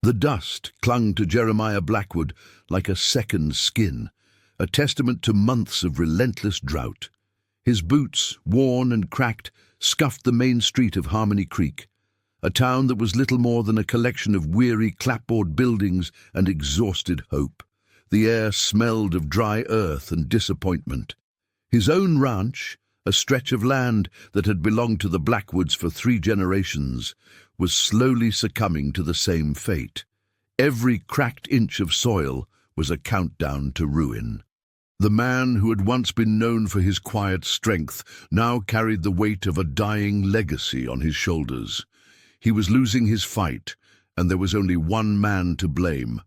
The dust clung to Jeremiah Blackwood like a second skin, a testament to months of relentless drought. His boots, worn and cracked, scuffed the main street of Harmony Creek, a town that was little more than a collection of weary clapboard buildings and exhausted hope. The air smelled of dry earth and disappointment. His own ranch, a stretch of land that had belonged to the Blackwoods for 3 generations, was slowly succumbing to the same fate. Every cracked inch of soil was a countdown to ruin. The man who had once been known for his quiet strength now carried the weight of a dying legacy on his shoulders. He was losing his fight, and there was only one man to blame: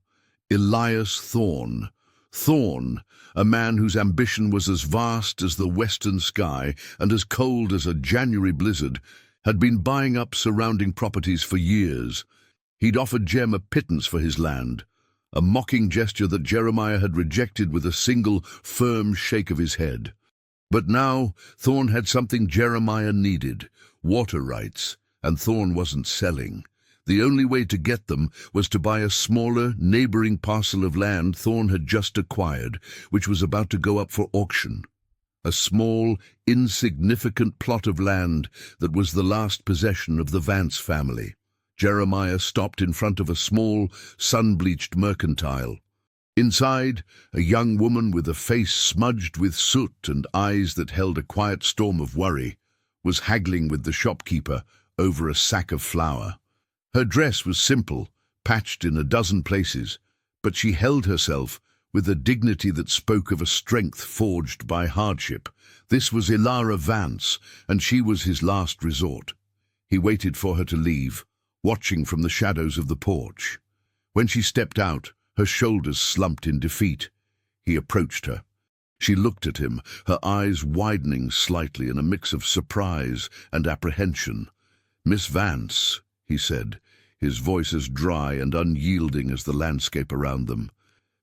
Elias Thorne. Thorne, a man whose ambition was as vast as the western sky and as cold as a January blizzard, had been buying up surrounding properties for years. He'd offered Jem a pittance for his land, a mocking gesture that Jeremiah had rejected with a single, firm shake of his head. But now Thorne had something Jeremiah needed: water rights, and Thorne wasn't selling. The only way to get them was to buy a smaller, neighboring parcel of land Thorne had just acquired, which was about to go up for auction. A small, insignificant plot of land that was the last possession of the Vance family. Jeremiah stopped in front of a small, sun-bleached mercantile. Inside, a young woman with a face smudged with soot and eyes that held a quiet storm of worry was haggling with the shopkeeper over a sack of flour. Her dress was simple, patched in a dozen places, but she held herself with a dignity that spoke of a strength forged by hardship. This was Ilara Vance, and she was his last resort. He waited for her to leave, watching from the shadows of the porch. When she stepped out, her shoulders slumped in defeat. He approached her. She looked at him, her eyes widening slightly in a mix of surprise and apprehension. "Miss Vance," he said, his voice as dry and unyielding as the landscape around them.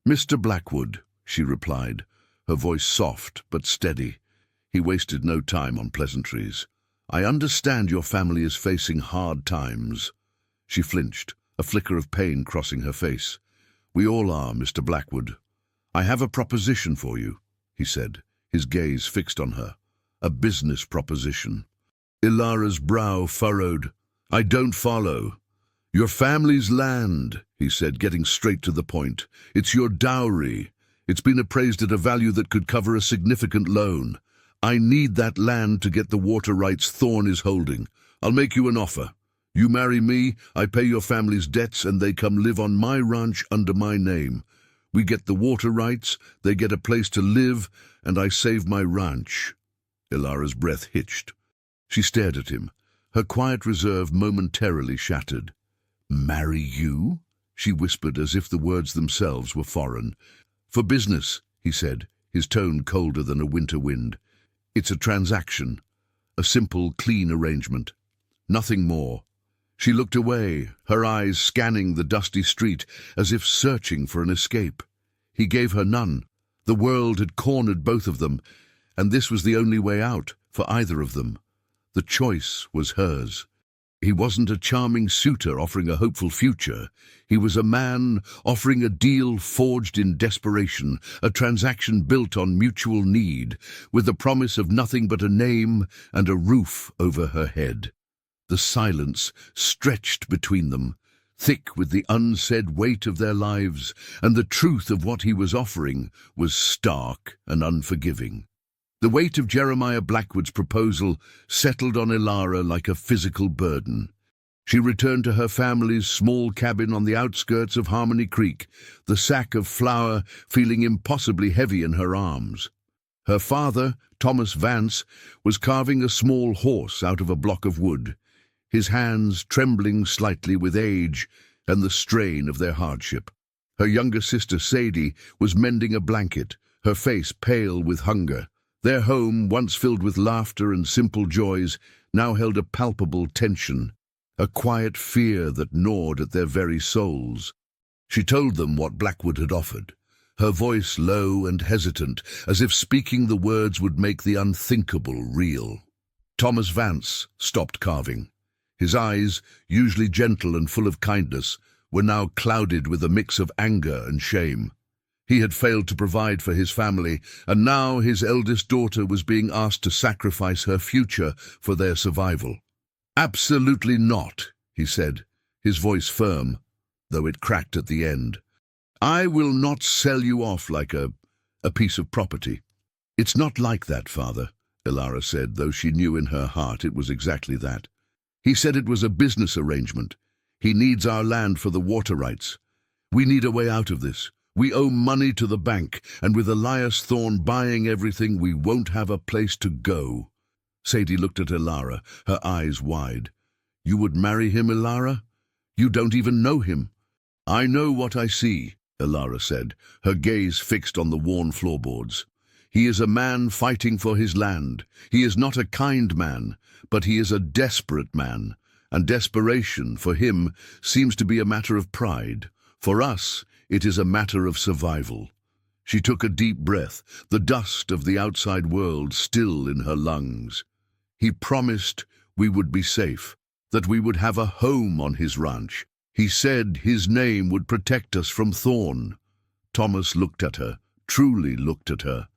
"Mr. Blackwood," she replied, her voice soft but steady. He wasted no time on pleasantries. "I understand your family is facing hard times." She flinched, a flicker of pain crossing her face. "We all are, Mr. Blackwood." "I have a proposition for you," he said, his gaze fixed on her. "A business proposition." Ilara's brow furrowed. "I don't follow." "Your family's land," he said, getting straight to the point. "It's your dowry. It's been appraised at a value that could cover a significant loan. I need that land to get the water rights Thorne is holding. I'll make you an offer. You marry me, I pay your family's debts, and they come live on my ranch under my name. We get the water rights, they get a place to live, and I save my ranch." Ilara's breath hitched. She stared at him, her quiet reserve momentarily shattered. "Marry you?" she whispered, as if the words themselves were foreign. "For business," he said, his tone colder than a winter wind. "It's a transaction, a simple, clean arrangement. Nothing more." She looked away, her eyes scanning the dusty street as if searching for an escape. He gave her none. The world had cornered both of them, and this was the only way out for either of them. The choice was hers. He wasn't a charming suitor offering a hopeful future. He was a man offering a deal forged in desperation, a transaction built on mutual need, with the promise of nothing but a name and a roof over her head. The silence stretched between them, thick with the unsaid weight of their lives, and the truth of what he was offering was stark and unforgiving. The weight of Jeremiah Blackwood's proposal settled on Ilara like a physical burden. She returned to her family's small cabin on the outskirts of Harmony Creek, the sack of flour feeling impossibly heavy in her arms. Her father, Thomas Vance, was carving a small horse out of a block of wood, his hands trembling slightly with age and the strain of their hardship. Her younger sister, Sadie, was mending a blanket, her face pale with hunger. Their home, once filled with laughter and simple joys, now held a palpable tension, a quiet fear that gnawed at their very souls. She told them what Blackwood had offered, her voice low and hesitant, as if speaking the words would make the unthinkable real. Thomas Vance stopped carving. His eyes, usually gentle and full of kindness, were now clouded with a mix of anger and shame. He had failed to provide for his family, and now his eldest daughter was being asked to sacrifice her future for their survival. "Absolutely not," he said, his voice firm, though it cracked at the end. "I will not sell you off like a piece of property." "It's not like that, Father," Ilara said, though she knew in her heart it was exactly that. "He said it was a business arrangement. He needs our land for the water rights. We need a way out of this. We owe money to the bank, and with Elias Thorne buying everything, we won't have a place to go." Sadie looked at Ilara, her eyes wide. "You would marry him, Ilara? You don't even know him." "I know what I see," Ilara said, her gaze fixed on the worn floorboards. "He is a man fighting for his land. He is not a kind man, but he is a desperate man, and desperation, for him, seems to be a matter of pride. For us, it is a matter of survival." She took a deep breath, the dust of the outside world still in her lungs. "He promised we would be safe, that we would have a home on his ranch. He said his name would protect us from Thorne." Thomas looked at her, truly looked at her.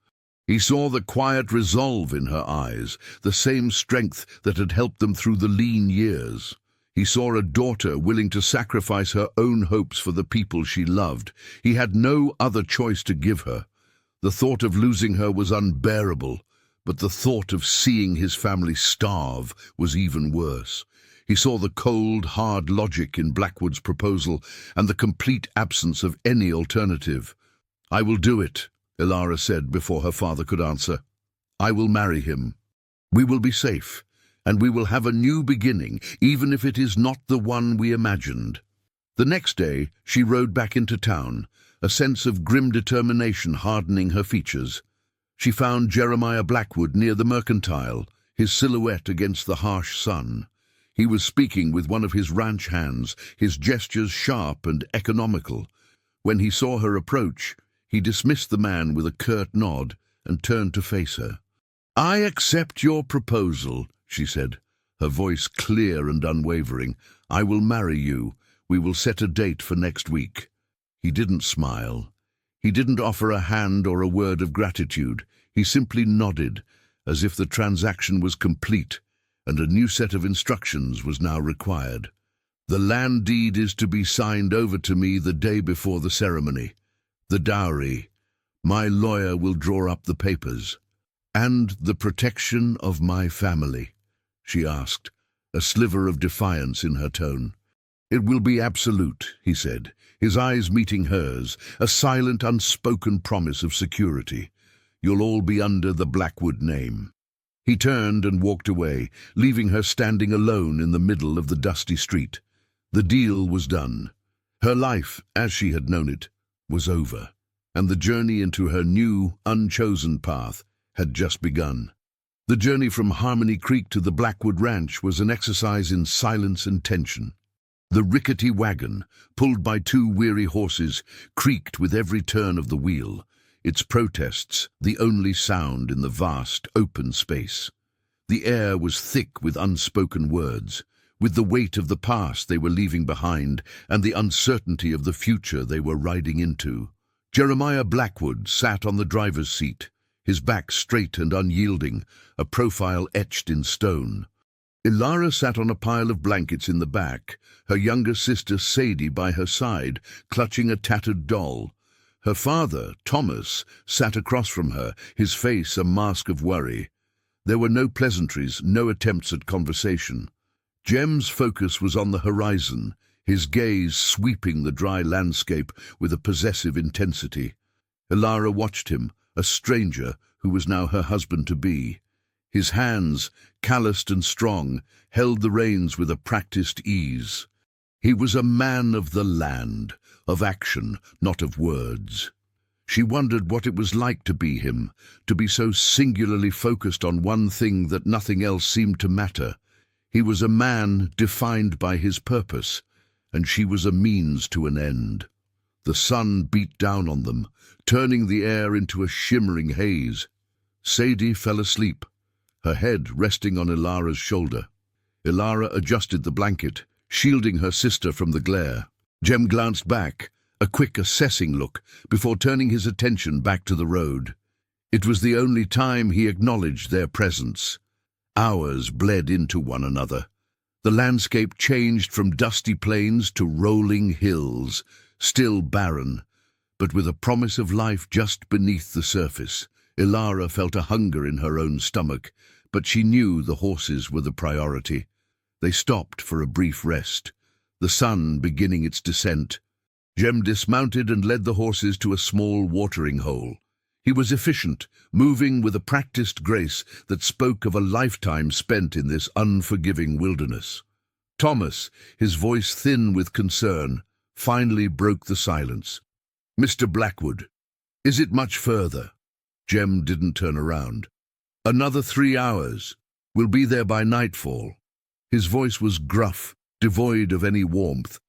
He saw the quiet resolve in her eyes, the same strength that had helped them through the lean years. He saw a daughter willing to sacrifice her own hopes for the people she loved. He had no other choice to give her. The thought of losing her was unbearable, but the thought of seeing his family starve was even worse. He saw the cold, hard logic in Blackwood's proposal and the complete absence of any alternative. "I will do it," Ilara said before her father could answer. "I will marry him. We will be safe, and we will have a new beginning, even if it is not the one we imagined." The next day, she rode back into town, a sense of grim determination hardening her features. She found Jeremiah Blackwood near the Mercantile, his silhouette against the harsh sun. He was speaking with one of his ranch hands, his gestures sharp and economical. When he saw her approach, he dismissed the man with a curt nod and turned to face her. "I accept your proposal," she said, her voice clear and unwavering. "I will marry you. We will set a date for next week." He didn't smile. He didn't offer a hand or a word of gratitude. He simply nodded, as if the transaction was complete, and a new set of instructions was now required. "The land deed is to be signed over to me the day before the ceremony. The dowry. My lawyer will draw up the papers. And the protection of my family," she asked, a sliver of defiance in her tone. "It will be absolute," he said, his eyes meeting hers, a silent, unspoken promise of security. "You'll all be under the Blackwood name." He turned and walked away, leaving her standing alone in the middle of the dusty street. The deal was done. Her life, as she had known it, was over, and the journey into her new, unchosen path had just begun. The journey from Harmony Creek to the Blackwood Ranch was an exercise in silence and tension. The rickety wagon, pulled by two weary horses, creaked with every turn of the wheel, its protests the only sound in the vast, open space. The air was thick with unspoken words, with the weight of the past they were leaving behind and the uncertainty of the future they were riding into. Jeremiah Blackwood sat on the driver's seat, his back straight and unyielding, a profile etched in stone. Ilara sat on a pile of blankets in the back, her younger sister Sadie by her side, clutching a tattered doll. Her father, Thomas, sat across from her, his face a mask of worry. There were no pleasantries, no attempts at conversation. Jem's focus was on the horizon, his gaze sweeping the dry landscape with a possessive intensity. Ilara watched him, a stranger who was now her husband-to-be. His hands, calloused and strong, held the reins with a practiced ease. He was a man of the land, of action, not of words. She wondered what it was like to be him, to be so singularly focused on one thing that nothing else seemed to matter. He was a man defined by his purpose, and she was a means to an end. The sun beat down on them, turning the air into a shimmering haze. Sadie fell asleep, her head resting on Ilara's shoulder. Ilara adjusted the blanket, shielding her sister from the glare. Jem glanced back, a quick assessing look, before turning his attention back to the road. It was the only time he acknowledged their presence. Hours bled into one another. The landscape changed from dusty plains to rolling hills, still barren, but with a promise of life just beneath the surface. Ilara felt a hunger in her own stomach, but she knew the horses were the priority. They stopped for a brief rest, the sun beginning its descent. Jem dismounted and led the horses to a small watering hole. He was efficient, moving with a practiced grace that spoke of a lifetime spent in this unforgiving wilderness. Thomas, his voice thin with concern, finally broke the silence. "Mr. Blackwood, is it much further?" Jem didn't turn around. "Another 3 hours. We'll be there by nightfall." His voice was gruff, devoid of any warmth.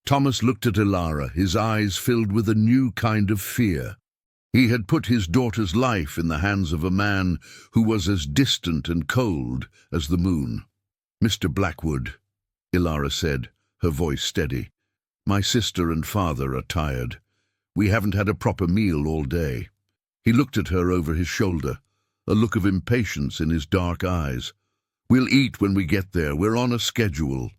Thomas looked at Ilara, his eyes filled with a new kind of fear. He had put his daughter's life in the hands of a man who was as distant and cold as the moon. "Mr. Blackwood," Ilara said, her voice steady, "my sister and father are tired. We haven't had a proper meal all day." He looked at her over his shoulder, a look of impatience in his dark eyes. "We'll eat when we get there. We're on a schedule."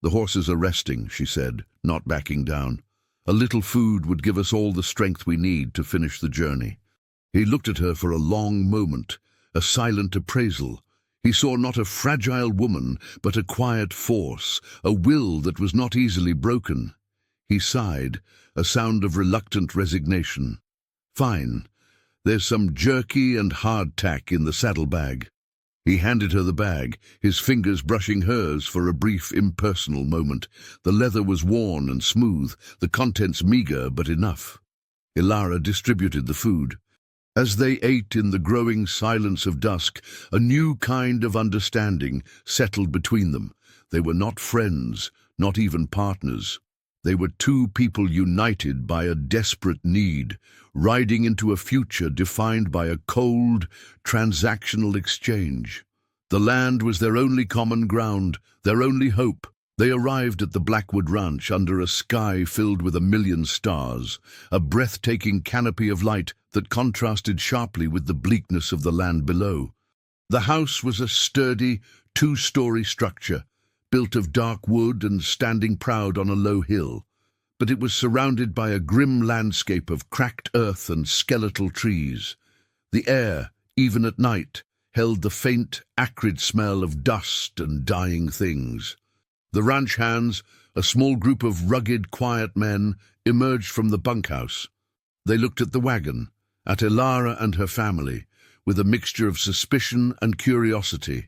"The horses are resting," she said, not backing down. "A little food would give us all the strength we need to finish the journey." He looked at her for a long moment, a silent appraisal. He saw not a fragile woman, but a quiet force, a will that was not easily broken. He sighed, a sound of reluctant resignation. "Fine. There's some jerky and hardtack in the saddlebag." He handed her the bag, his fingers brushing hers for a brief, impersonal moment. The leather was worn and smooth, the contents meager but enough. Ilara distributed the food. As they ate in the growing silence of dusk, a new kind of understanding settled between them. They were not friends, not even partners. They were two people united by a desperate need, riding into a future defined by a cold, transactional exchange. The land was their only common ground, their only hope. They arrived at the Blackwood Ranch under a sky filled with 1,000,000 stars, a breathtaking canopy of light that contrasted sharply with the bleakness of the land below. The house was a sturdy, 2-story structure, built of dark wood and standing proud on a low hill. But it was surrounded by a grim landscape of cracked earth and skeletal trees. The air, even at night, held the faint, acrid smell of dust and dying things. The ranch hands, a small group of rugged, quiet men, emerged from the bunkhouse. They looked at the wagon, at Ilara and her family, with a mixture of suspicion and curiosity.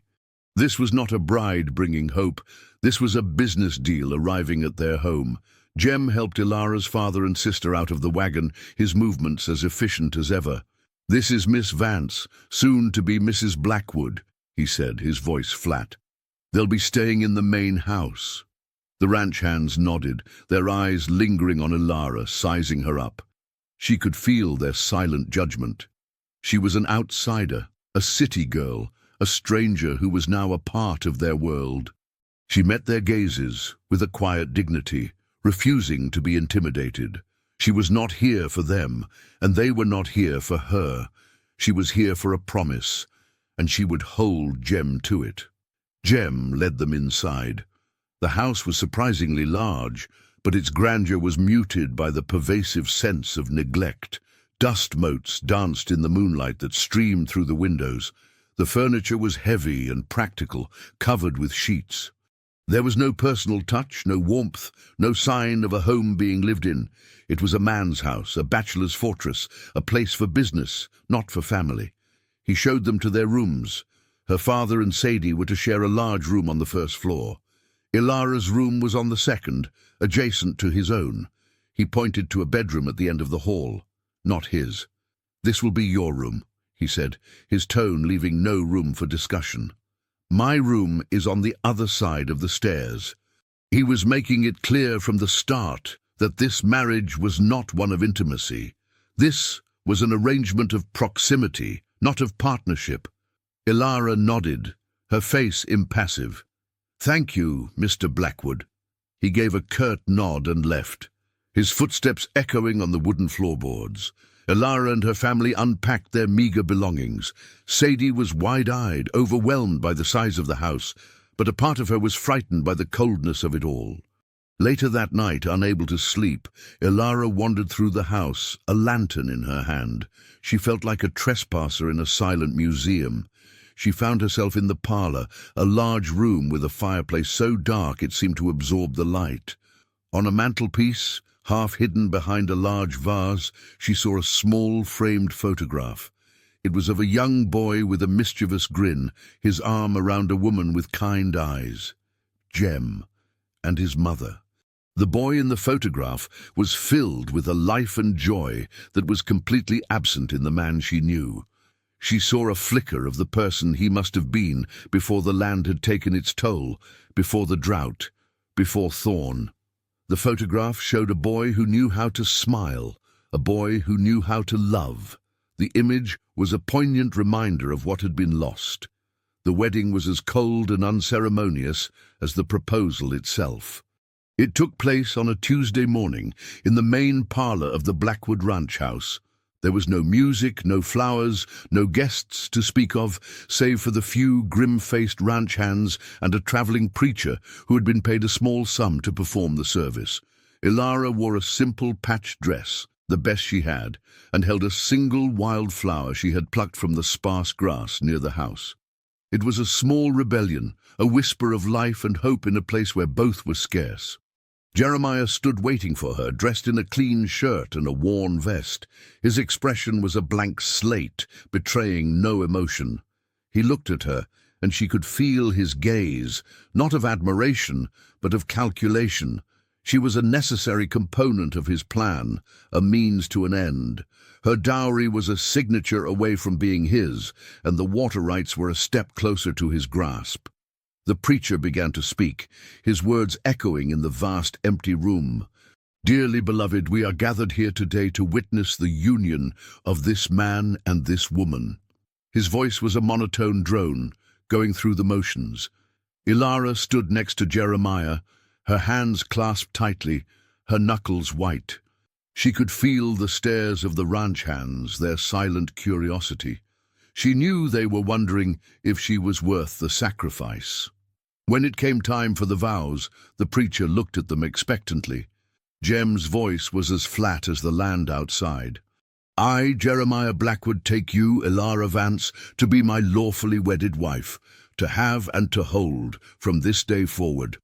This was not a bride bringing hope. This was a business deal arriving at their home. Jem helped Ilara's father and sister out of the wagon, his movements as efficient as ever. "This is Miss Vance, soon to be Mrs. Blackwood," he said, his voice flat. "They'll be staying in the main house." The ranch hands nodded, their eyes lingering on Ilara, sizing her up. She could feel their silent judgment. She was an outsider, a city girl, a stranger who was now a part of their world. She met their gazes with a quiet dignity, refusing to be intimidated. She was not here for them, and they were not here for her. She was here for a promise, and she would hold Jem to it. Jem led them inside. The house was surprisingly large, but its grandeur was muted by the pervasive sense of neglect. Dust motes danced in the moonlight that streamed through the windows. The furniture was heavy and practical, covered with sheets. There was no personal touch, no warmth, no sign of a home being lived in. It was a man's house, a bachelor's fortress, a place for business, not for family. He showed them to their rooms. Her father and Sadie were to share a large room on the first floor. Ilara's room was on the second, adjacent to his own. He pointed to a bedroom at the end of the hall. Not his. "This will be your room," he said, his tone leaving no room for discussion. "My room is on the other side of the stairs." He was making it clear from the start that this marriage was not one of intimacy. This was an arrangement of proximity, not of partnership. Ilara nodded, her face impassive. "Thank you, Mr. Blackwood." He gave a curt nod and left, his footsteps echoing on the wooden floorboards. Ilara and her family unpacked their meager belongings. Sadie was wide-eyed, overwhelmed by the size of the house, but a part of her was frightened by the coldness of it all. Later that night, unable to sleep, Ilara wandered through the house, a lantern in her hand. She felt like a trespasser in a silent museum. She found herself in the parlor, a large room with a fireplace so dark it seemed to absorb the light. On a mantelpiece, half hidden behind a large vase, she saw a small framed photograph. It was of a young boy with a mischievous grin, his arm around a woman with kind eyes. Jem, and his mother. The boy in the photograph was filled with a life and joy that was completely absent in the man she knew. She saw a flicker of the person he must have been before the land had taken its toll, before the drought, before Thorn. The photograph showed a boy who knew how to smile, a boy who knew how to love. The image was a poignant reminder of what had been lost. The wedding was as cold and unceremonious as the proposal itself. It took place on a Tuesday morning in the main parlor of the Blackwood Ranch house. There was no music, no flowers, no guests to speak of, save for the few grim-faced ranch hands and a traveling preacher who had been paid a small sum to perform the service. Ilara wore a simple patched dress, the best she had, and held a single wild flower she had plucked from the sparse grass near the house. It was a small rebellion, a whisper of life and hope in a place where both were scarce. Jeremiah stood waiting for her, dressed in a clean shirt and a worn vest. His expression was a blank slate, betraying no emotion. He looked at her, and she could feel his gaze, not of admiration, but of calculation. She was a necessary component of his plan, a means to an end. Her dowry was a signature away from being his, and the water rights were a step closer to his grasp. The preacher began to speak, his words echoing in the vast empty room. "Dearly beloved, we are gathered here today to witness the union of this man and this woman." His voice was a monotone drone, going through the motions. Ilara stood next to Jeremiah, her hands clasped tightly, her knuckles white. She could feel the stares of the ranch hands, their silent curiosity. She knew they were wondering if she was worth the sacrifice. When it came time for the vows, the preacher looked at them expectantly. Jem's voice was as flat as the land outside. "I, Jeremiah Blackwood, take you, Ilara Vance, to be my lawfully wedded wife, to have and to hold from this day forward."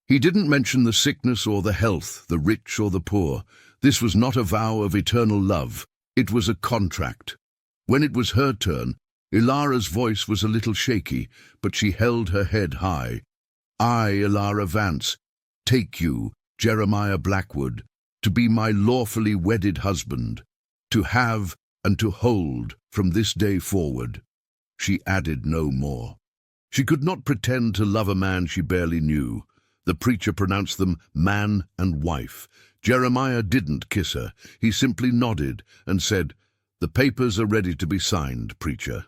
He didn't mention the sickness or the health, the rich or the poor. This was not a vow of eternal love. It was a contract. When it was her turn, Ilara's voice was a little shaky, but she held her head high. "I, Ilara Vance, take you, Jeremiah Blackwood, to be my lawfully wedded husband, to have and to hold from this day forward." She added no more. She could not pretend to love a man she barely knew. The preacher pronounced them man and wife. Jeremiah didn't kiss her. He simply nodded and said, "The papers are ready to be signed, preacher."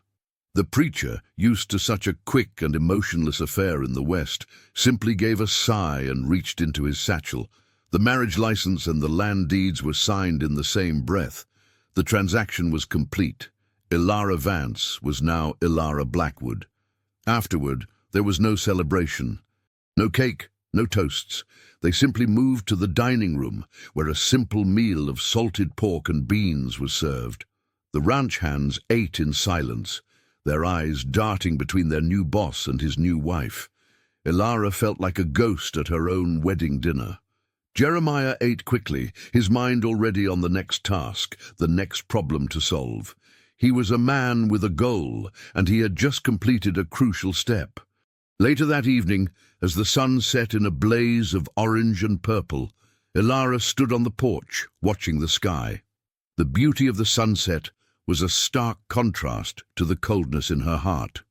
The preacher, used to such a quick and emotionless affair in the West, simply gave a sigh and reached into his satchel. The marriage license and the land deeds were signed in the same breath. The transaction was complete. Ilara Vance was now Ilara Blackwood. Afterward, there was no celebration. No cake, no toasts. They simply moved to the dining room, where a simple meal of salted pork and beans was served. The ranch hands ate in silence, their eyes darting between their new boss and his new wife. Ilara felt like a ghost at her own wedding dinner. Jeremiah ate quickly, his mind already on the next task, the next problem to solve. He was a man with a goal, and he had just completed a crucial step. Later that evening, as the sun set in a blaze of orange and purple, Ilara stood on the porch, watching the sky. The beauty of the sunset was a stark contrast to the coldness in her heart.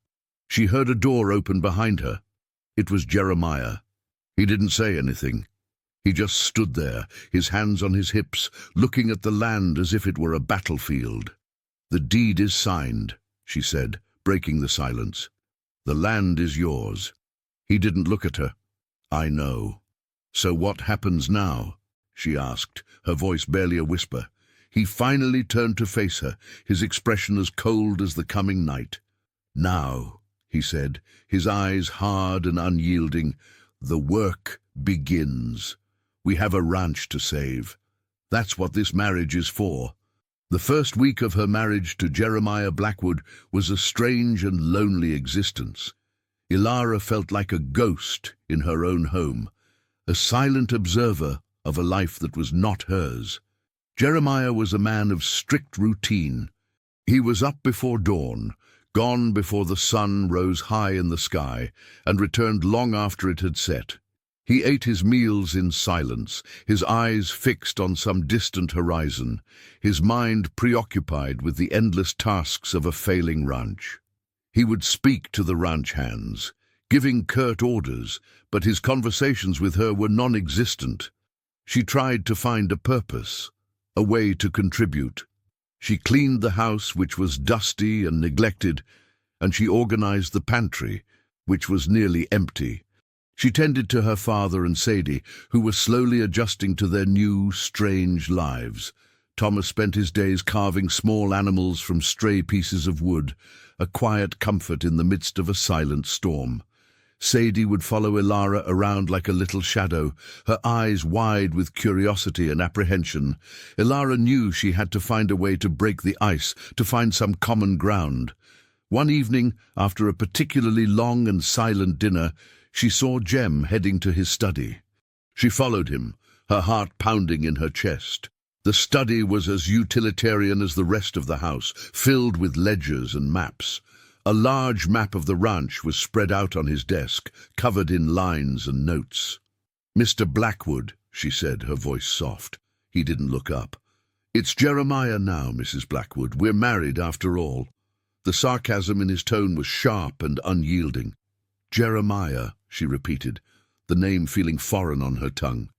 She heard a door open behind her. It was Jeremiah. He didn't say anything. He just stood there, his hands on his hips, looking at the land as if it were a battlefield. "The deed is signed," she said, breaking the silence. "The land is yours." He didn't look at her. "I know." "So what happens now?" she asked, her voice barely a whisper. He finally turned to face her, his expression as cold as the coming night. "Now," he said, his eyes hard and unyielding, "the work begins. We have a ranch to save. That's what this marriage is for." The first week of her marriage to Jeremiah Blackwood was a strange and lonely existence. Ilara felt like a ghost in her own home, a silent observer of a life that was not hers. Jeremiah was a man of strict routine. He was up before dawn, gone before the sun rose high in the sky, and returned long after it had set. He ate his meals in silence, his eyes fixed on some distant horizon, his mind preoccupied with the endless tasks of a failing ranch. He would speak to the ranch hands, giving curt orders, but his conversations with her were non-existent. She tried to find a purpose, a way to contribute. She cleaned the house, which was dusty and neglected, and she organized the pantry, which was nearly empty. She tended to her father and Sadie, who were slowly adjusting to their new, strange lives. Thomas spent his days carving small animals from stray pieces of wood, a quiet comfort in the midst of a silent storm. Sadie would follow Ilara around like a little shadow, her eyes wide with curiosity and apprehension. Ilara knew she had to find a way to break the ice, to find some common ground. One evening, after a particularly long and silent dinner, she saw Jem heading to his study. She followed him, her heart pounding in her chest. The study was as utilitarian as the rest of the house, filled with ledgers and maps. A large map of the ranch was spread out on his desk, covered in lines and notes. "Mr. Blackwood," she said, her voice soft. He didn't look up. "It's Jeremiah now, Mrs. Blackwood. We're married after all." The sarcasm in his tone was sharp and unyielding. "Jeremiah," she repeated, the name feeling foreign on her tongue.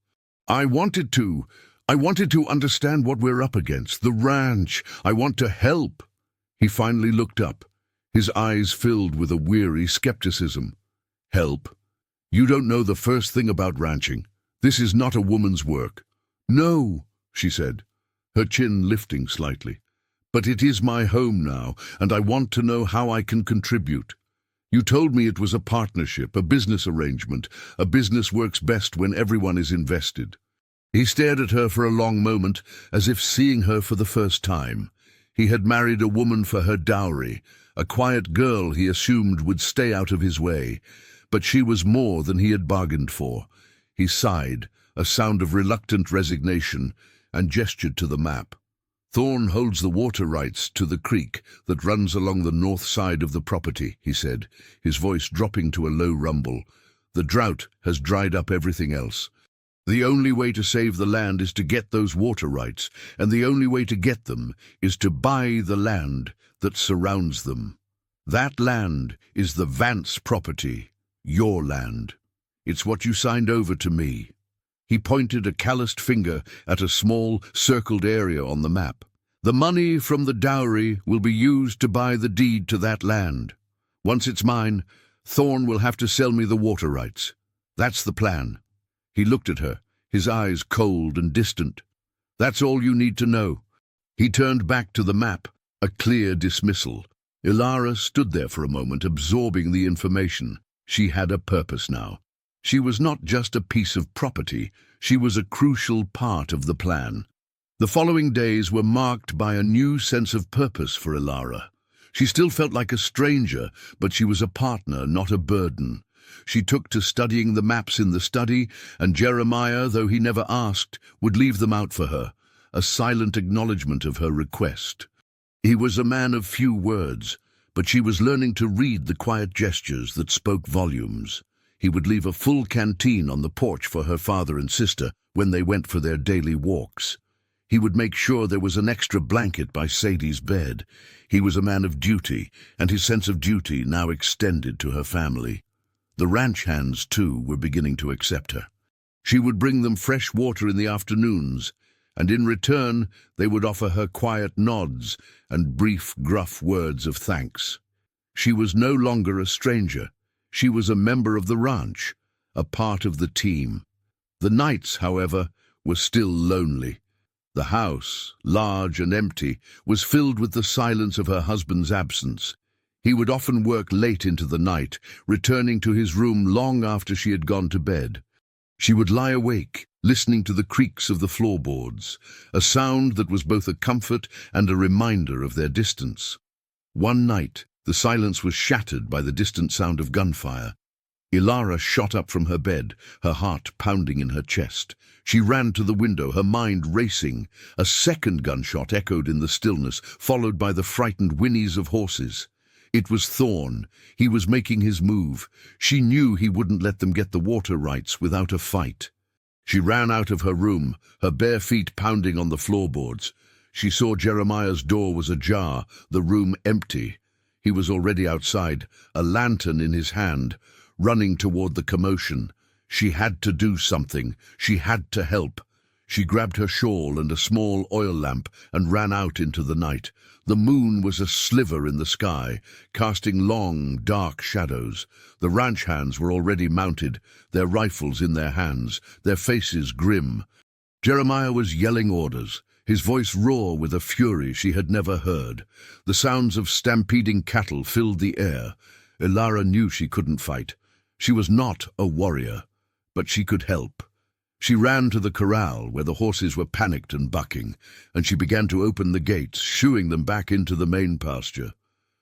I wanted to understand what we're up against, the ranch. I want to help." He finally looked up, his eyes filled with a weary skepticism. "Help? You don't know the first thing about ranching. This is not a woman's work." "No," she said, her chin lifting slightly. "But it is my home now, and I want to know how I can contribute. You told me it was a partnership, a business arrangement. A business works best when everyone is invested." He stared at her for a long moment, as if seeing her for the first time. He had married a woman for her dowry, a quiet girl he assumed would stay out of his way, but she was more than he had bargained for. He sighed, a sound of reluctant resignation, and gestured to the map. "Thorn holds the water rights to the creek that runs along the north side of the property," he said, his voice dropping to a low rumble. "The drought has dried up everything else. The only way to save the land is to get those water rights, and the only way to get them is to buy the land that surrounds them. That land is the Vance property, your land. It's what you signed over to me." He pointed a calloused finger at a small, circled area on the map. "The money from the dowry will be used to buy the deed to that land. Once it's mine, Thorn will have to sell me the water rights. That's the plan." He looked at her, his eyes cold and distant. "That's all you need to know." He turned back to the map, a clear dismissal. Ilara stood there for a moment, absorbing the information. She had a purpose now. She was not just a piece of property, she was a crucial part of the plan. The following days were marked by a new sense of purpose for Ilara. She still felt like a stranger, but she was a partner, not a burden. She took to studying the maps in the study, and Jeremiah, though he never asked, would leave them out for her, a silent acknowledgement of her request. He was a man of few words, but she was learning to read the quiet gestures that spoke volumes. He would leave a full canteen on the porch for her father and sister when they went for their daily walks. He would make sure there was an extra blanket by Sadie's bed. He was a man of duty, and his sense of duty now extended to her family. The ranch hands, too, were beginning to accept her. She would bring them fresh water in the afternoons, and in return they would offer her quiet nods and brief, gruff words of thanks. She was no longer a stranger. She was a member of the ranch, a part of the team. The nights, however, were still lonely. The house, large and empty, was filled with the silence of her husband's absence. He would often work late into the night, returning to his room long after she had gone to bed. She would lie awake, listening to the creaks of the floorboards, a sound that was both a comfort and a reminder of their distance. One night, the silence was shattered by the distant sound of gunfire. Ilara shot up from her bed, her heart pounding in her chest. She ran to the window, her mind racing. A second gunshot echoed in the stillness, followed by the frightened whinnies of horses. It was Thorn. He was making his move. She knew he wouldn't let them get the water rights without a fight. She ran out of her room, her bare feet pounding on the floorboards. She saw Jeremiah's door was ajar, the room empty. He was already outside, a lantern in his hand, running toward the commotion. She had to do something. She had to help. She grabbed her shawl and a small oil lamp and ran out into the night. The moon was a sliver in the sky, casting long, dark shadows. The ranch hands were already mounted, their rifles in their hands, their faces grim. Jeremiah was yelling orders, his voice raw with a fury she had never heard. The sounds of stampeding cattle filled the air. Ilara knew she couldn't fight. She was not a warrior, but she could help. She ran to the corral where the horses were panicked and bucking, and she began to open the gates, shooing them back into the main pasture.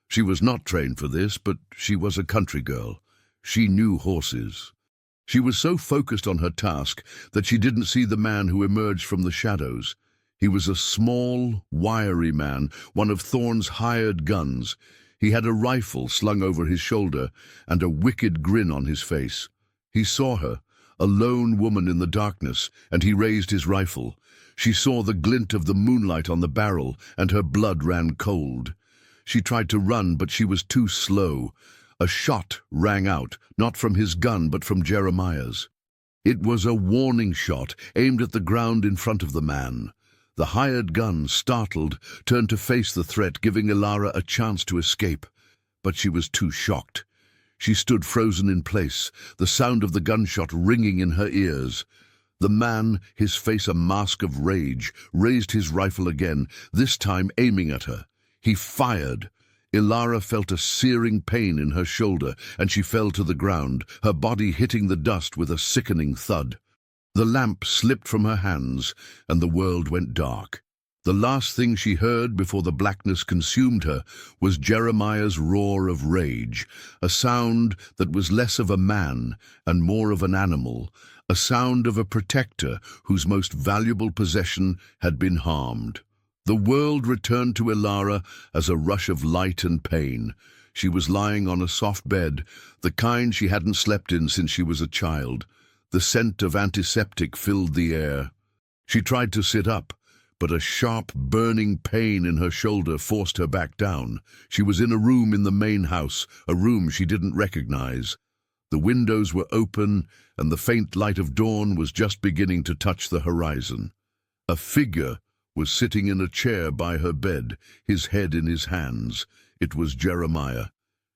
She was not trained for this, but she was a country girl. She knew horses. She was so focused on her task that she didn't see the man who emerged from the shadows. He was a small, wiry man, one of Thorn's hired guns. He had a rifle slung over his shoulder and a wicked grin on his face. He saw her, a lone woman in the darkness, and he raised his rifle. She saw the glint of the moonlight on the barrel, and her blood ran cold. She tried to run, but she was too slow. A shot rang out, not from his gun, but from Jeremiah's. It was a warning shot, aimed at the ground in front of the man. The hired gun, startled, turned to face the threat, giving Ilara a chance to escape. But she was too shocked. She stood frozen in place, the sound of the gunshot ringing in her ears. The man, his face a mask of rage, raised his rifle again, this time aiming at her. He fired. Ilara felt a searing pain in her shoulder, and she fell to the ground, her body hitting the dust with a sickening thud. The lamp slipped from her hands, and the world went dark. The last thing she heard before the blackness consumed her was Jeremiah's roar of rage, a sound that was less of a man and more of an animal, a sound of a protector whose most valuable possession had been harmed. The world returned to Ilara as a rush of light and pain. She was lying on a soft bed, the kind she hadn't slept in since she was a child. The scent of antiseptic filled the air. She tried to sit up, but a sharp, burning pain in her shoulder forced her back down. She was in a room in the main house, a room she didn't recognize. The windows were open, and the faint light of dawn was just beginning to touch the horizon. A figure was sitting in a chair by her bed, his head in his hands. It was Jeremiah.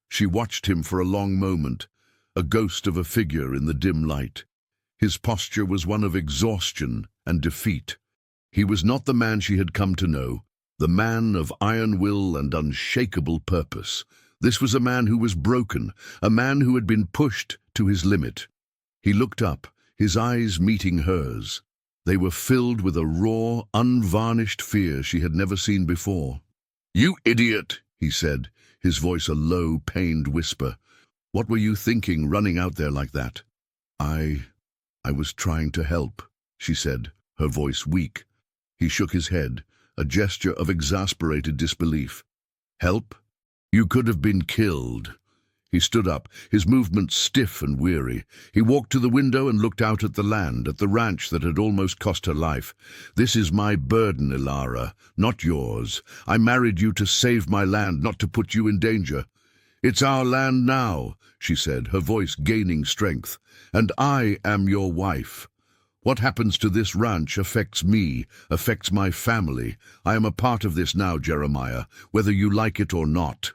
She watched him for a long moment, a ghost of a figure in the dim light. His posture was one of exhaustion and defeat. He was not the man she had come to know, the man of iron will and unshakable purpose. This was a man who was broken, a man who had been pushed to his limit. He looked up, his eyes meeting hers. They were filled with a raw, unvarnished fear she had never seen before. "You idiot," he said, his voice a low, pained whisper. "What were you thinking running out there like that?" I was trying to help," she said, her voice weak. He shook his head, a gesture of exasperated disbelief. "Help? You could have been killed." He stood up, his movements stiff and weary. He walked to the window and looked out at the land, at the ranch that had almost cost her life. "This is my burden, Ilara, not yours. I married you to save my land, not to put you in danger." "It's our land now," she said, her voice gaining strength, "and I am your wife. What happens to this ranch affects me, affects my family. I am a part of this now, Jeremiah, whether you like it or not."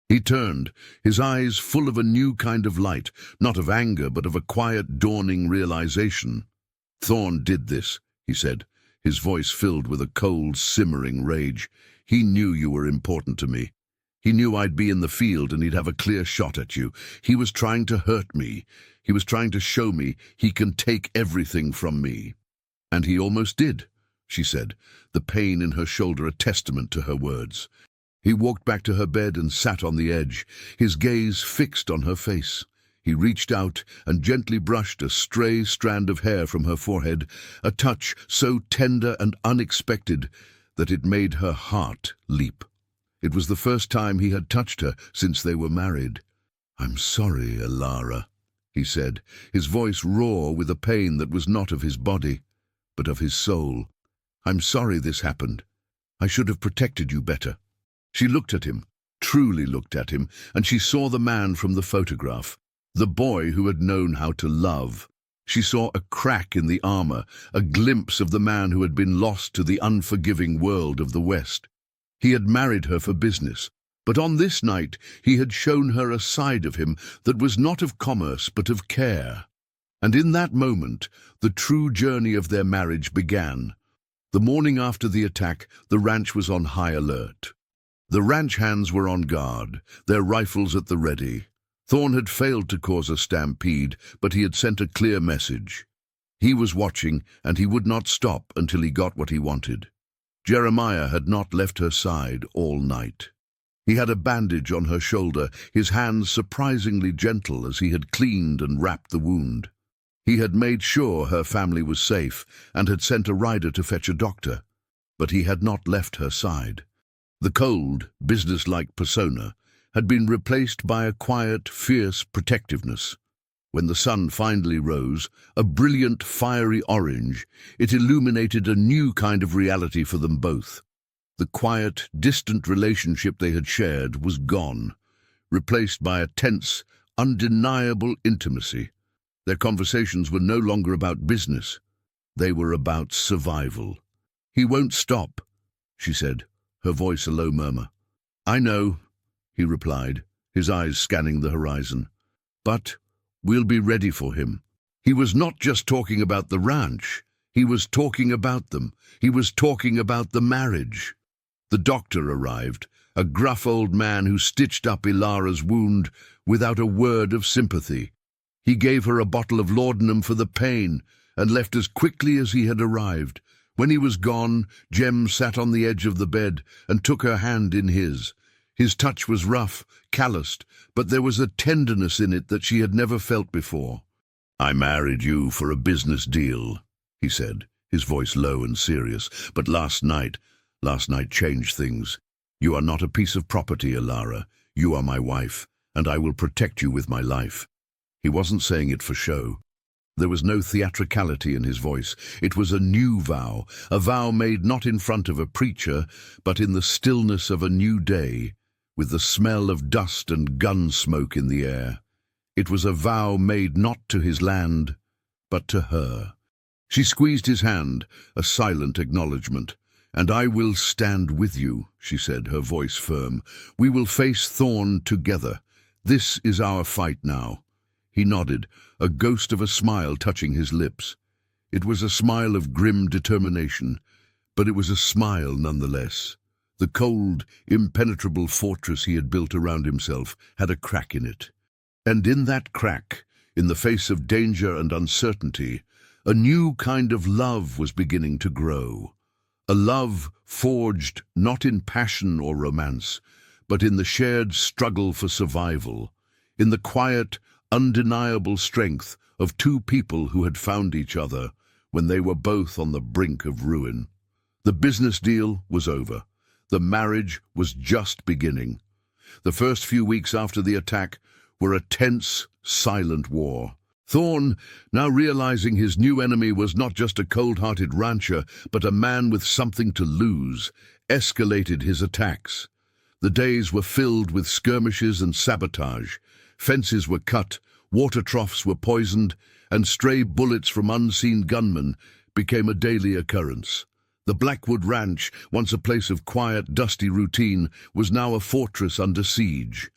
He turned, his eyes full of a new kind of light, not of anger, but of a quiet, dawning realization. Thorne did this, he said, his voice filled with a cold, simmering rage. He knew you were important to me. He knew I'd be in the field and he'd have a clear shot at you. He was trying to hurt me. He was trying to show me he can take everything from me. And he almost did, she said, the pain in her shoulder a testament to her words. He walked back to her bed and sat on the edge, his gaze fixed on her face. He reached out and gently brushed a stray strand of hair from her forehead, a touch so tender and unexpected that it made her heart leap. It was the first time he had touched her since they were married. "I'm sorry, Alara," he said, his voice raw with a pain that was not of his body, but of his soul. "I'm sorry this happened. I should have protected you better." She looked at him, truly looked at him, and she saw the man from the photograph, the boy who had known how to love. She saw a crack in the armor, a glimpse of the man who had been lost to the unforgiving world of the West. He had married her for business, but on this night he had shown her a side of him that was not of commerce but of care. And in that moment, the true journey of their marriage began. The morning after the attack, the ranch was on high alert. The ranch hands were on guard, their rifles at the ready. Thorne had failed to cause a stampede, but he had sent a clear message. He was watching, and he would not stop until he got what he wanted. Jeremiah had not left her side all night. He had a bandage on her shoulder, his hands surprisingly gentle as he had cleaned and wrapped the wound. He had made sure her family was safe and had sent a rider to fetch a doctor, but he had not left her side. The cold, businesslike persona had been replaced by a quiet, fierce protectiveness. When the sun finally rose, a brilliant, fiery orange, it illuminated a new kind of reality for them both. The quiet, distant relationship they had shared was gone, replaced by a tense, undeniable intimacy. Their conversations were no longer about business. They were about survival. "He won't stop," she said, her voice a low murmur. "I know," he replied, his eyes scanning the horizon. "But we'll be ready for him." He was not just talking about the ranch. He was talking about them. He was talking about the marriage. The doctor arrived, a gruff old man who stitched up Ilara's wound without a word of sympathy. He gave her a bottle of laudanum for the pain and left as quickly as he had arrived. When he was gone, Jem sat on the edge of the bed and took her hand in his. His touch was rough, calloused, but there was a tenderness in it that she had never felt before. "I married you for a business deal," he said, his voice low and serious. "But last night changed things. You are not a piece of property, Alara. You are my wife, and I will protect you with my life." He wasn't saying it for show. There was no theatricality in his voice. It was a new vow, a vow made not in front of a preacher, but in the stillness of a new day, with the smell of dust and gun smoke in the air. It was a vow made not to his land, but to her. She squeezed his hand, a silent acknowledgement. "And I will stand with you," she said, her voice firm. "We will face Thorne together. This is our fight now." He nodded, a ghost of a smile touching his lips. It was a smile of grim determination, but it was a smile nonetheless. The cold, impenetrable fortress he had built around himself had a crack in it. And in that crack, in the face of danger and uncertainty, a new kind of love was beginning to grow. A love forged not in passion or romance, but in the shared struggle for survival, in the quiet, undeniable strength of two people who had found each other when they were both on the brink of ruin. The business deal was over. The marriage was just beginning. The first few weeks after the attack were a tense, silent war. Thorne, now realizing his new enemy was not just a cold-hearted rancher, but a man with something to lose, escalated his attacks. The days were filled with skirmishes and sabotage. Fences were cut, water troughs were poisoned, and stray bullets from unseen gunmen became a daily occurrence. The Blackwood Ranch, once a place of quiet, dusty routine, was now a fortress under siege.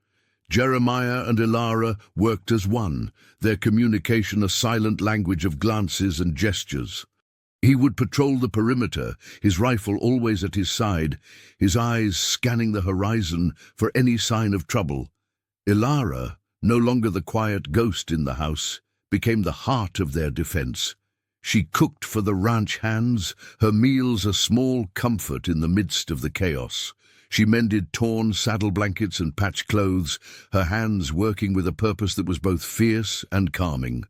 Jeremiah and Ilara worked as one, their communication a silent language of glances and gestures. He would patrol the perimeter, his rifle always at his side, his eyes scanning the horizon for any sign of trouble. Ilara, no longer the quiet ghost in the house, became the heart of their defense. She cooked for the ranch hands, her meals a small comfort in the midst of the chaos. She mended torn saddle blankets and patched clothes, her hands working with a purpose that was both fierce and calming.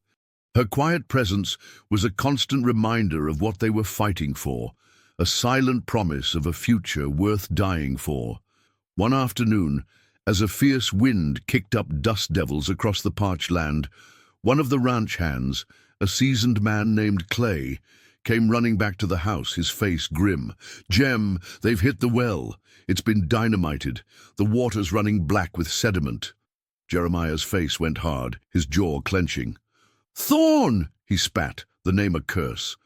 Her quiet presence was a constant reminder of what they were fighting for, a silent promise of a future worth dying for. One afternoon, as a fierce wind kicked up dust devils across the parched land, one of the ranch hands, a seasoned man named Clay, came running back to the house, his face grim. "Jem, they've hit the well. It's been dynamited. The water's running black with sediment." Jeremiah's face went hard, his jaw clenching. "Thorn!" he spat, the name a curse.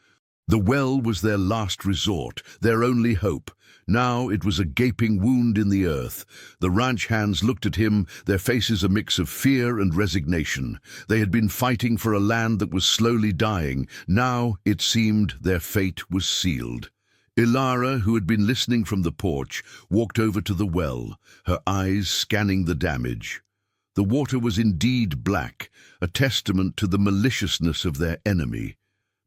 The well was their last resort, their only hope. Now it was a gaping wound in the earth. The ranch hands looked at him, their faces a mix of fear and resignation. They had been fighting for a land that was slowly dying. Now, it seemed, their fate was sealed. Ilara, who had been listening from the porch, walked over to the well, her eyes scanning the damage. The water was indeed black, a testament to the maliciousness of their enemy.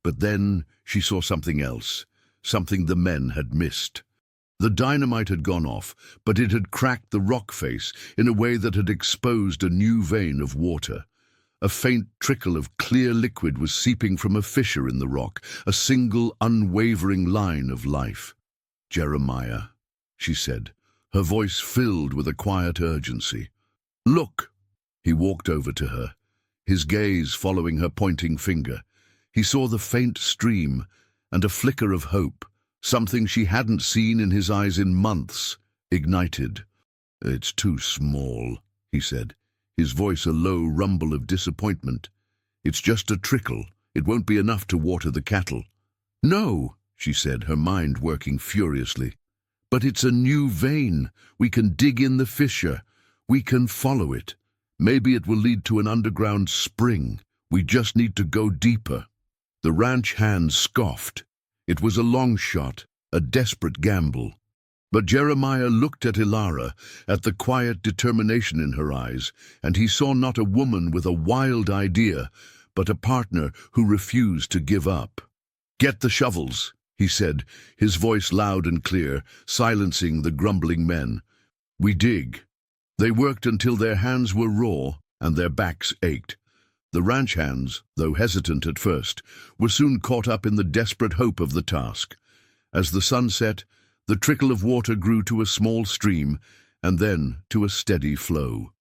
But then she saw something else, something the men had missed. The dynamite had gone off, but it had cracked the rock face in a way that had exposed a new vein of water. A faint trickle of clear liquid was seeping from a fissure in the rock, a single unwavering line of life. "Jeremiah," she said, her voice filled with a quiet urgency. "Look." He walked over to her, his gaze following her pointing finger. He saw the faint stream and a flicker of hope, something she hadn't seen in his eyes in months, ignited. "It's too small," he said, his voice a low rumble of disappointment. "It's just a trickle. It won't be enough to water the cattle." "No," she said, her mind working furiously. "But it's a new vein. We can dig in the fissure. We can follow it. Maybe it will lead to an underground spring. We just need to go deeper." The ranch hand scoffed. It was a long shot, a desperate gamble. But Jeremiah looked at Ilara, at the quiet determination in her eyes, and he saw not a woman with a wild idea, but a partner who refused to give up. "Get the shovels," he said, his voice loud and clear, silencing the grumbling men. "We dig." They worked until their hands were raw and their backs ached. The ranch hands, though hesitant at first, were soon caught up in the desperate hope of the task. As the sun set, the trickle of water grew to a small stream, and then to a steady flow.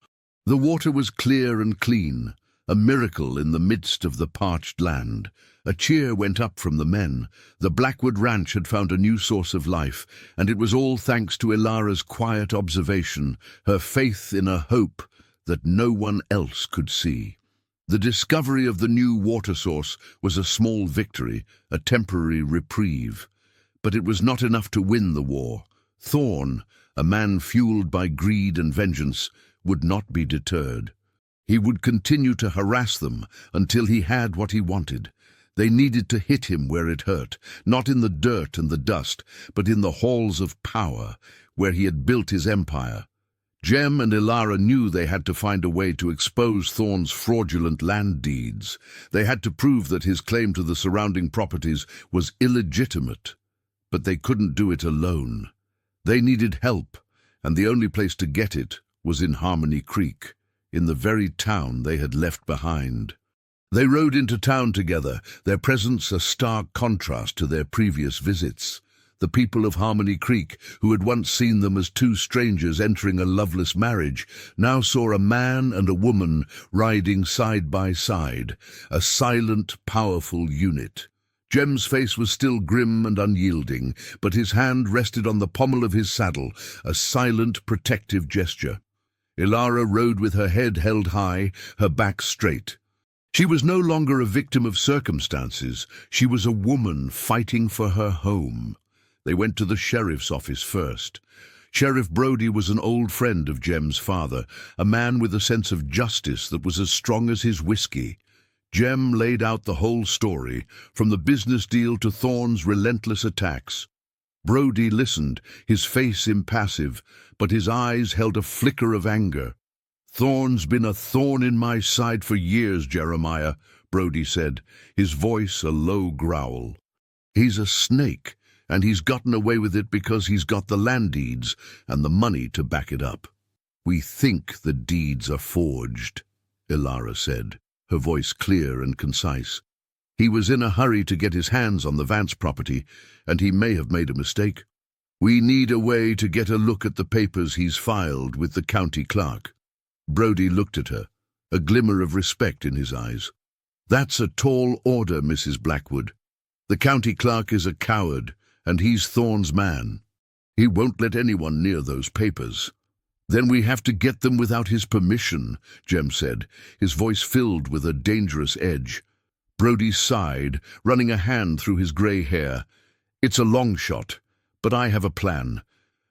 The water was clear and clean, a miracle in the midst of the parched land. A cheer went up from the men. The Blackwood Ranch had found a new source of life, and it was all thanks to Ilara's quiet observation, her faith in a hope that no one else could see. The discovery of the new water source was a small victory, a temporary reprieve. But it was not enough to win the war. Thorn, a man fueled by greed and vengeance, would not be deterred. He would continue to harass them until he had what he wanted. They needed to hit him where it hurt, not in the dirt and the dust, but in the halls of power, where he had built his empire. Jem and Ilara knew they had to find a way to expose Thorn's fraudulent land deeds. They had to prove that his claim to the surrounding properties was illegitimate. But they couldn't do it alone. They needed help, and the only place to get it was in Harmony Creek, in the very town they had left behind. They rode into town together, their presence a stark contrast to their previous visits. The people of Harmony Creek, who had once seen them as two strangers entering a loveless marriage, now saw a man and a woman riding side by side, a silent, powerful unit. Jem's face was still grim and unyielding, but his hand rested on the pommel of his saddle, a silent, protective gesture. Ilara rode with her head held high, her back straight. She was no longer a victim of circumstances. She was a woman fighting for her home. They went to the sheriff's office first. Sheriff Brody was an old friend of Jem's father, a man with a sense of justice that was as strong as his whiskey. Jem laid out the whole story, from the business deal to Thorne's relentless attacks. Brody listened, his face impassive, but his eyes held a flicker of anger. "Thorne's been a thorn in my side for years, Jeremiah," Brody said, his voice a low growl. "He's a snake, and he's gotten away with it because he's got the land deeds and the money to back it up." "We think the deeds are forged," Ilara said, her voice clear and concise. "He was in a hurry to get his hands on the Vance property, and he may have made a mistake. We need a way to get a look at the papers he's filed with the county clerk." Brody looked at her, a glimmer of respect in his eyes. "That's a tall order, Mrs. Blackwood. The county clerk is a coward, and he's Thorne's man. He won't let anyone near those papers." "Then we have to get them without his permission," Jem said, his voice filled with a dangerous edge. Brody sighed, running a hand through his grey hair. "It's a long shot, but I have a plan.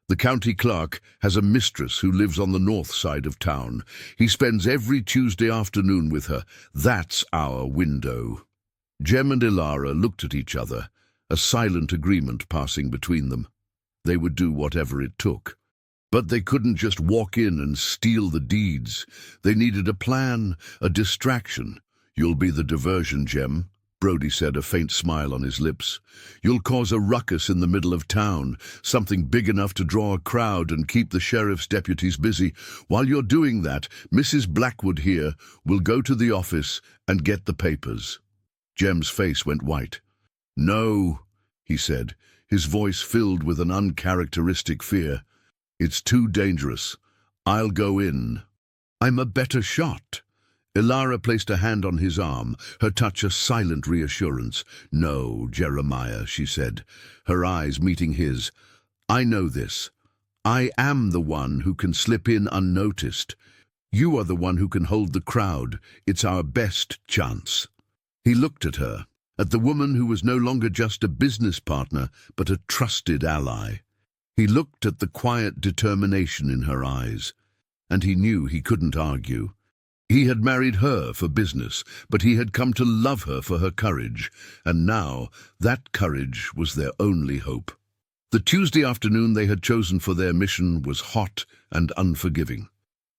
The county clerk has a mistress who lives on the north side of town. He spends every Tuesday afternoon with her. That's our window." Jem and Ilara looked at each other, a silent agreement passing between them. They would do whatever it took. But they couldn't just walk in and steal the deeds. They needed a plan, a distraction. "You'll be the diversion, Jem," Brody said, a faint smile on his lips. "You'll cause a ruckus in the middle of town, something big enough to draw a crowd and keep the sheriff's deputies busy. While you're doing that, Mrs. Blackwood here will go to the office and get the papers." Jem's face went white. "No," he said, his voice filled with an uncharacteristic fear. "It's too dangerous. I'll go in." "I'm a better shot." Ilara placed a hand on his arm, her touch a silent reassurance. "No, Jeremiah," she said, her eyes meeting his. "I know this. I am the one who can slip in unnoticed. You are the one who can hold the crowd. It's our best chance." He looked at her, at the woman who was no longer just a business partner, but a trusted ally. He looked at the quiet determination in her eyes, and he knew he couldn't argue. He had married her for business, but he had come to love her for her courage, and now that courage was their only hope. The Tuesday afternoon they had chosen for their mission was hot and unforgiving.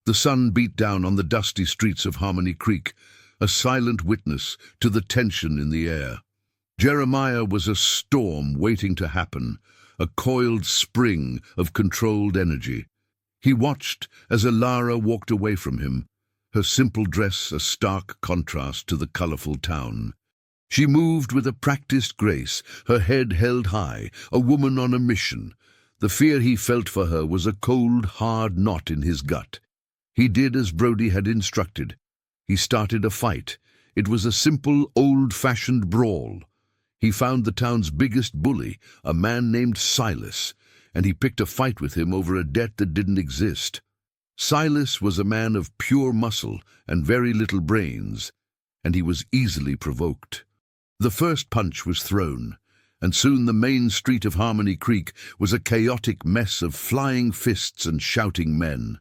The sun beat down on the dusty streets of Harmony Creek, a silent witness to the tension in the air. Jeremiah was a storm waiting to happen, a coiled spring of controlled energy. He watched as Ilara walked away from him, her simple dress a stark contrast to the colorful town. She moved with a practiced grace, her head held high, a woman on a mission. The fear he felt for her was a cold, hard knot in his gut. He did as Brody had instructed. He started a fight. It was a simple, old-fashioned brawl. He found the town's biggest bully, a man named Silas, and he picked a fight with him over a debt that didn't exist. Silas was a man of pure muscle and very little brains, and he was easily provoked. The first punch was thrown, and soon the main street of Harmony Creek was a chaotic mess of flying fists and shouting men.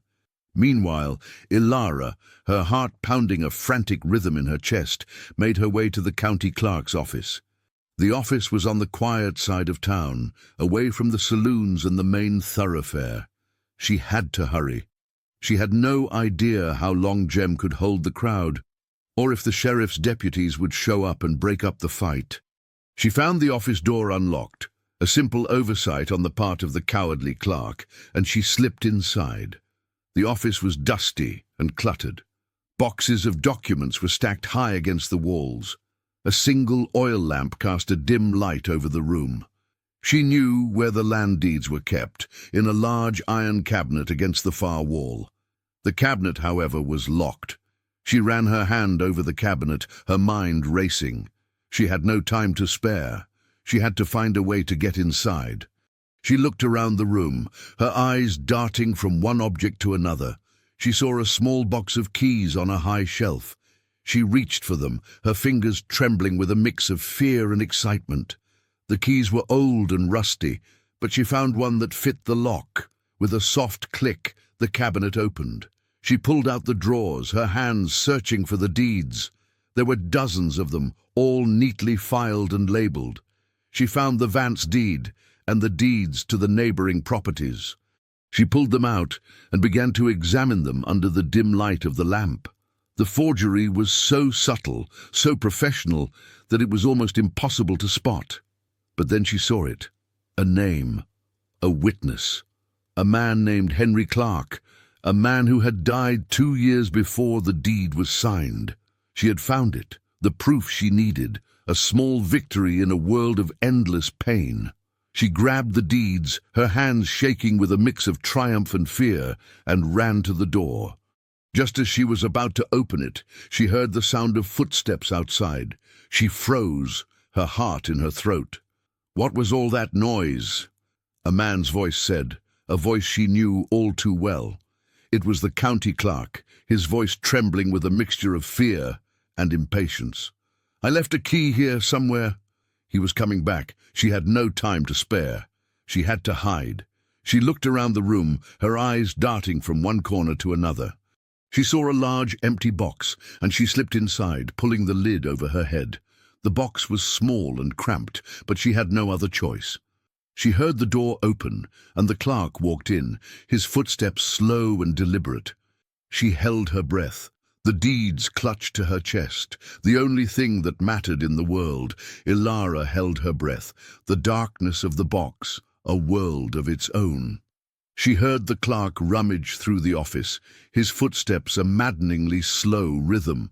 Meanwhile, Ilara, her heart pounding a frantic rhythm in her chest, made her way to the county clerk's office. The office was on the quiet side of town, away from the saloons and the main thoroughfare. She had to hurry. She had no idea how long Jem could hold the crowd, or if the sheriff's deputies would show up and break up the fight. She found the office door unlocked, a simple oversight on the part of the cowardly clerk, and she slipped inside. The office was dusty and cluttered. Boxes of documents were stacked high against the walls. A single oil lamp cast a dim light over the room. She knew where the land deeds were kept, in a large iron cabinet against the far wall. The cabinet, however, was locked. She ran her hand over the cabinet, her mind racing. She had no time to spare. She had to find a way to get inside. She looked around the room, her eyes darting from one object to another. She saw a small box of keys on a high shelf. She reached for them, her fingers trembling with a mix of fear and excitement. The keys were old and rusty, but she found one that fit the lock, With a soft click, the cabinet opened. She pulled out the drawers, her hands searching for the deeds. There were dozens of them, all neatly filed and labelled. She found the Vance deed and the deeds to the neighbouring properties. She pulled them out and began to examine them under the dim light of the lamp. The forgery was so subtle, so professional, that it was almost impossible to spot. But then she saw it. A name. A witness. A man named Henry Clark. A man who had died 2 years before the deed was signed. She had found it, the proof she needed, a small victory in a world of endless pain. She grabbed the deeds, her hands shaking with a mix of triumph and fear, and ran to the door. Just as she was about to open it, she heard the sound of footsteps outside. She froze, her heart in her throat. What was all that noise? A man's voice said, a voice she knew all too well. It was the county clerk, his voice trembling with a mixture of fear and impatience. "I left a key here somewhere." He was coming back. She had no time to spare. She had to hide. She looked around the room, her eyes darting from one corner to another. She saw a large empty box, and she slipped inside, pulling the lid over her head. The box was small and cramped, but she had no other choice. She heard the door open, and the clerk walked in, his footsteps slow and deliberate. She held her breath. The deeds clutched to her chest, the only thing that mattered in the world. Ilara held her breath, the darkness of the box, a world of its own. She heard the clerk rummage through the office, his footsteps a maddeningly slow rhythm.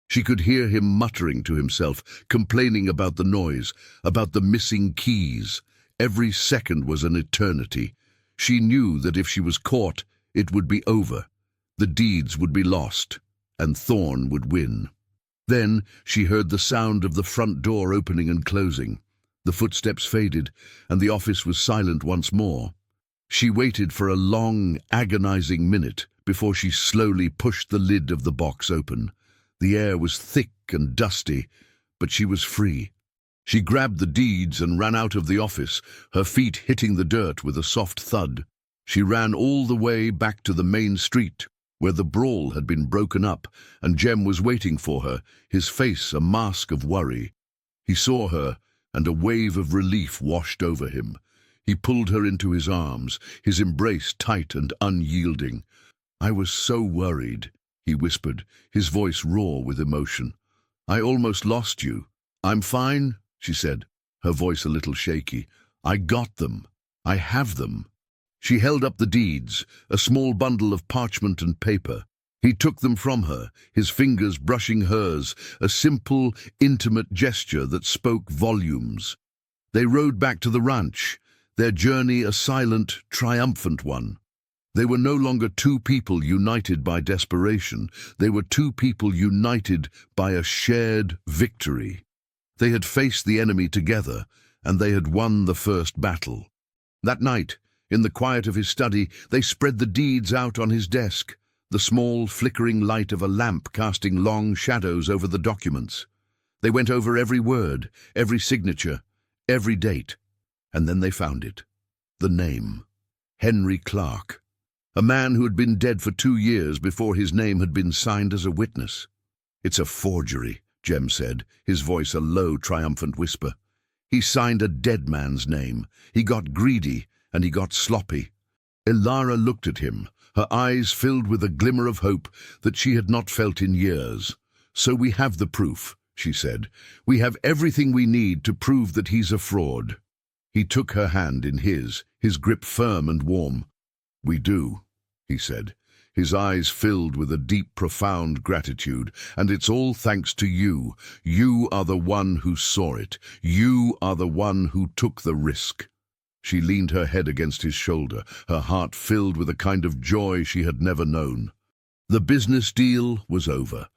She could hear him muttering to himself, complaining about the noise, about the missing keys. Every second was an eternity. She knew that if she was caught, it would be over. The deeds would be lost, and Thorne would win. Then she heard the sound of the front door opening and closing. The footsteps faded, and the office was silent once more. She waited for a long, agonizing minute before she slowly pushed the lid of the box open. The air was thick and dusty, but she was free. She grabbed the deeds and ran out of the office, her feet hitting the dirt with a soft thud. She ran all the way back to the main street, where the brawl had been broken up, and Jem was waiting for her, his face a mask of worry. He saw her, and a wave of relief washed over him. He pulled her into his arms, his embrace tight and unyielding. "I was so worried," he whispered, his voice raw with emotion. "I almost lost you." "I'm fine," she said, her voice a little shaky. "I got them. I have them." She held up the deeds, a small bundle of parchment and paper. He took them from her, his fingers brushing hers, a simple, intimate gesture that spoke volumes. They rode back to the ranch, their journey a silent, triumphant one. They were no longer two people united by desperation. They were two people united by a shared victory. They had faced the enemy together, and they had won the first battle. That night, in the quiet of his study, they spread the deeds out on his desk, the small, flickering light of a lamp casting long shadows over the documents. They went over every word, every signature, every date, and then they found it. The name. Henry Clark. A man who had been dead for 2 years before his name had been signed as a witness. "It's a forgery," Jem said, his voice a low, triumphant whisper. "He signed a dead man's name. He got greedy, and he got sloppy." Ilara looked at him, her eyes filled with a glimmer of hope that she had not felt in years. "So we have the proof," she said. "We have everything we need to prove that he's a fraud." He took her hand in his grip firm and warm. "We do," he said, his eyes filled with a deep, profound gratitude. "And it's all thanks to you. You are the one who saw it. You are the one who took the risk." She leaned her head against his shoulder, her heart filled with a kind of joy she had never known. The business deal was over.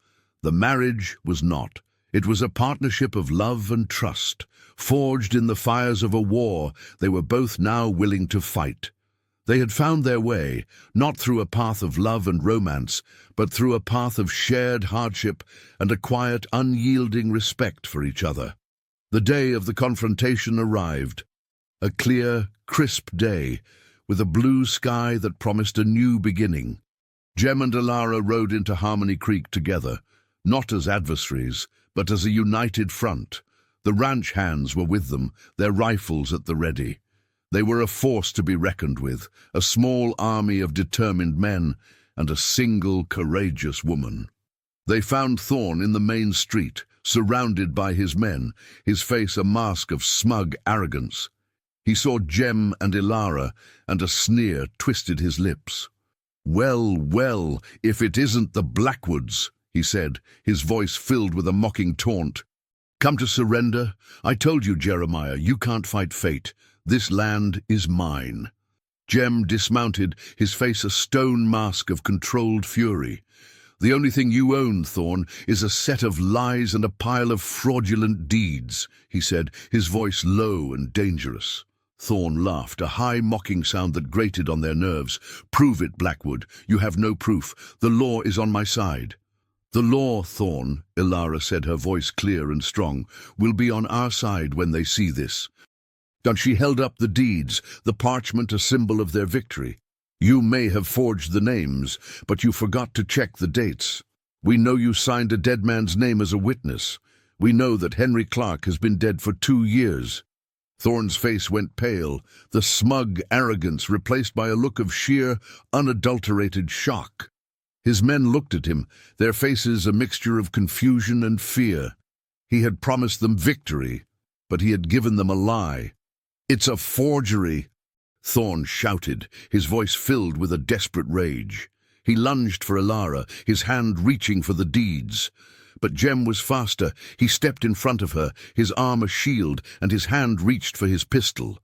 The marriage was not. It was a partnership of love and trust. Forged in the fires of a war, they were both now willing to fight. They had found their way, not through a path of love and romance, but through a path of shared hardship and a quiet, unyielding respect for each other. The day of the confrontation arrived. A clear, crisp day, with a blue sky that promised a new beginning. Jem and Alara rode into Harmony Creek together, not as adversaries, but as a united front. The ranch hands were with them, their rifles at the ready. They were a force to be reckoned with, a small army of determined men, and a single courageous woman. They found Thorn in the main street, surrounded by his men, his face a mask of smug arrogance. He saw Jem and Alara, and a sneer twisted his lips. "Well, well, if it isn't the Blackwoods," he said, his voice filled with a mocking taunt. "Come to surrender? I told you, Jeremiah, you can't fight fate. This land is mine." Jem dismounted, his face a stone mask of controlled fury. "The only thing you own, Thorn, is a set of lies and a pile of fraudulent deeds," he said, his voice low and dangerous. Thorn laughed, a high mocking sound that grated on their nerves. "Prove it, Blackwood. You have no proof. The law is on my side." "The law, Thorn," Alara said, her voice clear and strong, "will be on our side when they see this." And she held up the deeds, the parchment a symbol of their victory. "You may have forged the names, but you forgot to check the dates. We know you signed a dead man's name as a witness. We know that Henry Clark has been dead for 2 years. Thorn's face went pale, the smug arrogance replaced by a look of sheer, unadulterated shock. His men looked at him, their faces a mixture of confusion and fear. He had promised them victory, but he had given them a lie. "It's a forgery!" Thorn shouted, his voice filled with a desperate rage. He lunged for Alara, his hand reaching for the deeds. But Jem was faster. He stepped in front of her, his arm a shield, and his hand reached for his pistol.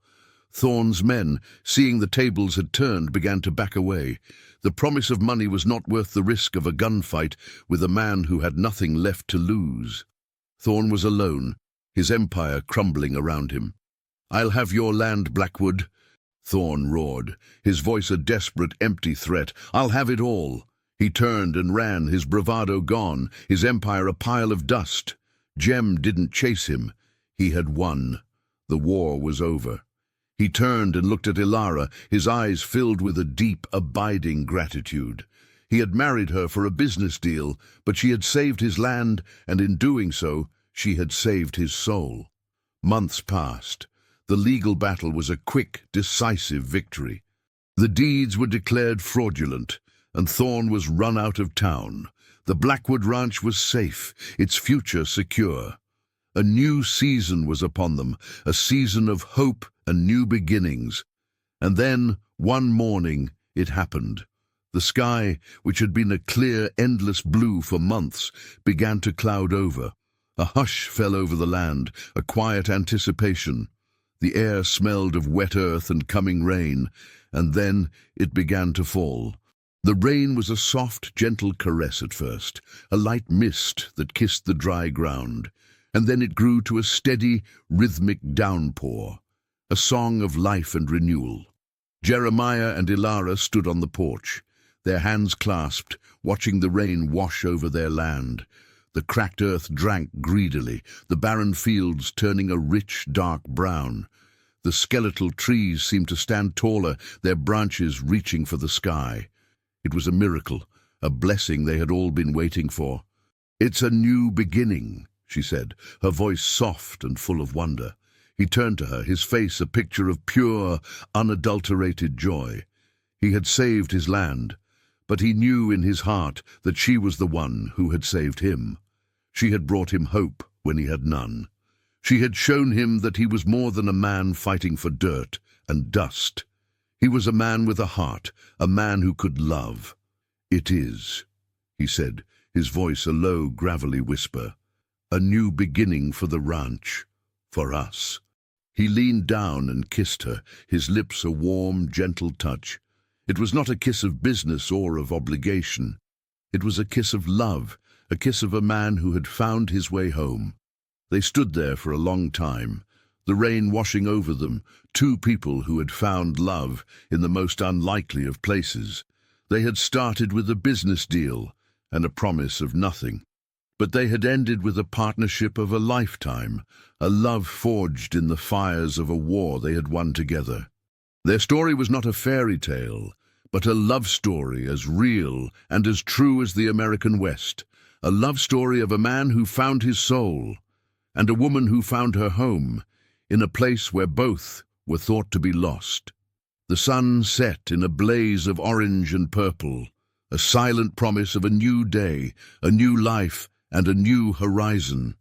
Thorn's men, seeing the tables had turned, began to back away. The promise of money was not worth the risk of a gunfight with a man who had nothing left to lose. Thorn was alone, his empire crumbling around him. "I'll have your land, Blackwood," Thorn roared, his voice a desperate, empty threat. "I'll have it all." He turned and ran, his bravado gone, his empire a pile of dust. Jem didn't chase him. He had won. The war was over. He turned and looked at Alara, his eyes filled with a deep, abiding gratitude. He had married her for a business deal, but she had saved his land, and in doing so, she had saved his soul. Months passed. The legal battle was a quick, decisive victory. The deeds were declared fraudulent, and Thorn was run out of town. The Blackwood Ranch was safe, its future secure. A new season was upon them, a season of hope and new beginnings. And then, one morning, it happened. The sky, which had been a clear, endless blue for months, began to cloud over. A hush fell over the land, a quiet anticipation. The air smelled of wet earth and coming rain, and then it began to fall. The rain was a soft, gentle caress at first, a light mist that kissed the dry ground, and then it grew to a steady, rhythmic downpour, a song of life and renewal. Jeremiah and Alara stood on the porch, their hands clasped, watching the rain wash over their land. The cracked earth drank greedily, the barren fields turning a rich, dark brown. The skeletal trees seemed to stand taller, their branches reaching for the sky. It was a miracle, a blessing they had all been waiting for. "It's a new beginning," she said, her voice soft and full of wonder. He turned to her, his face a picture of pure, unadulterated joy. He had saved his land, but he knew in his heart that she was the one who had saved him. She had brought him hope when he had none. She had shown him that he was more than a man fighting for dirt and dust. He was a man with a heart, a man who could love. "It is," he said, his voice a low, gravelly whisper. "A new beginning for the ranch, for us." He leaned down and kissed her, his lips a warm, gentle touch. It was not a kiss of business or of obligation. It was a kiss of love, a kiss of a man who had found his way home. They stood there for a long time, the rain washing over them, two people who had found love in the most unlikely of places. They had started with a business deal and a promise of nothing, but they had ended with a partnership of a lifetime, a love forged in the fires of a war they had won together. Their story was not a fairy tale, but a love story as real and as true as the American West. A love story of a man who found his soul, and a woman who found her home, in a place where both were thought to be lost. The sun set in a blaze of orange and purple, a silent promise of a new day, a new life, and a new horizon.